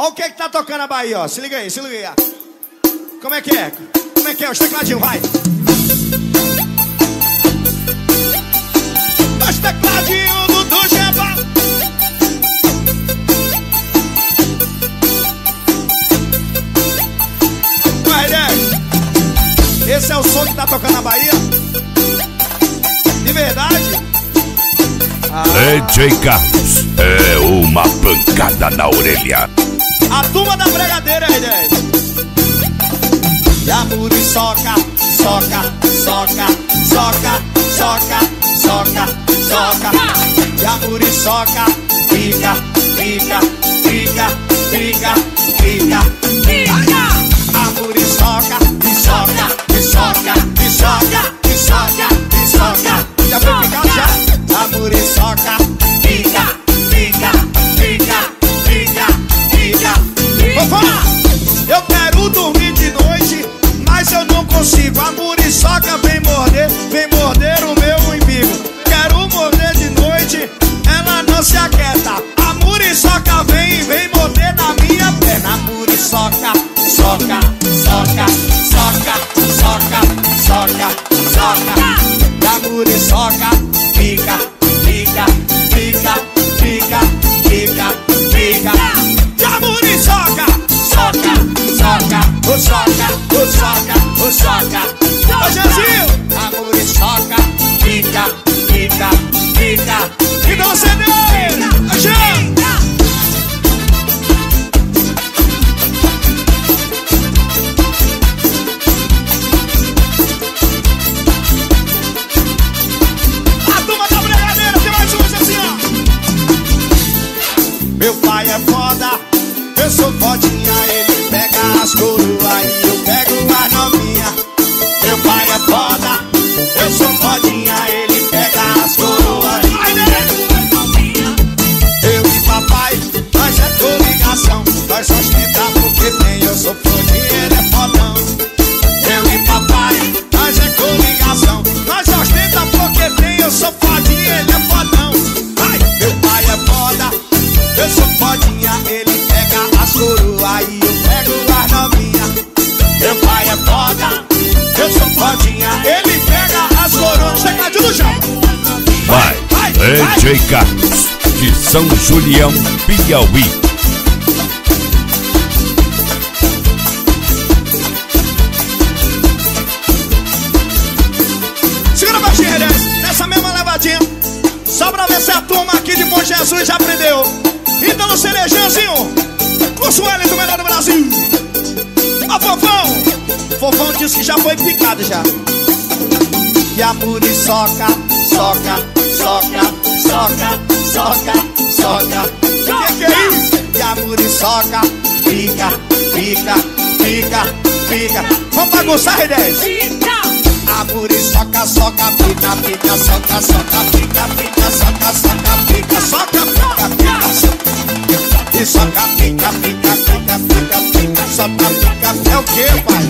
Olha o que tá tocando a Bahia, ó. Se liga aí, se liga aí. Como é que é? Como é que é? Os tecladinhos, vai. Os tecladinhos do Jeba. Vai, esse é o som que tá tocando na Bahia? De verdade? DJ Carlos é uma pancada na orelha. A turma da bregadeira aí, 10. E a muriçoca, soca, soca, soca, soca, soca, soca. E a muriçoca, fica, fica, fica, fica, fica, fica. A muriçoca, soca, soca, soca, soca, soca. Já foi picado já? A muriçoca, fica, fica, fica, fica, fica. Eu quero dormir de noite, mas eu não consigo. A muriçoca vem morder o meu umbigo. Quero morder de noite, ela não se aquieta. A muriçoca vem morder na minha perna. A muriçoca, soca, soca, soca, soca, soca, soca. E a muriçoca, fica, fica, fica, fica, fica, fica. E a muriçoca, soca, soca, o soca, o soca, o soca. Ô Jezinho, a muriçoca, fica, fica, fica. E não você dele, meu pai é foda, eu sou fodinha. Ele pega as coroas e eu pego a novinha. Meu pai é foda, eu sou fodinha. Ele pega as coroas e eu pego a novinha. Eu e papai, nós é coligação. Nós ostenta porque tem, eu sou fodinha, ele é fodão. Eu e papai, nós é coligação. Nós ostenta porque tem, eu sou fodinha, ele é fodão. Ai, meu pai é foda, eu sou fodinha, ele pega as coroas e eu pego as novinha. Meu pai é foda, eu sou fodinha, ele pega as coroas. Chega do chão. Vai, DJ Carlos, de São Julião, Piauí. Segura a baixinha, nessa mesma levadinha. Só pra ver se a turma aqui de Bom Jesus já aprendeu. Então no Cerejanzinho, com o Sueli do melhor do Brasil. Ó Fofão, Fofão disse que já foi picado já. E a muriçoca, soca, soca, soca, soca, soca. Que é isso? E a muriçoca, fica, fica, fica, fica. Vamos bagunçar, R10? A muriçoca, soca, fica, fica, soca, soca, fica, fica, soca, soca, fica, soca, fica, fica, soca. E soca, fica, fica, fica, fica, fica, soca, fica. É o que, pai?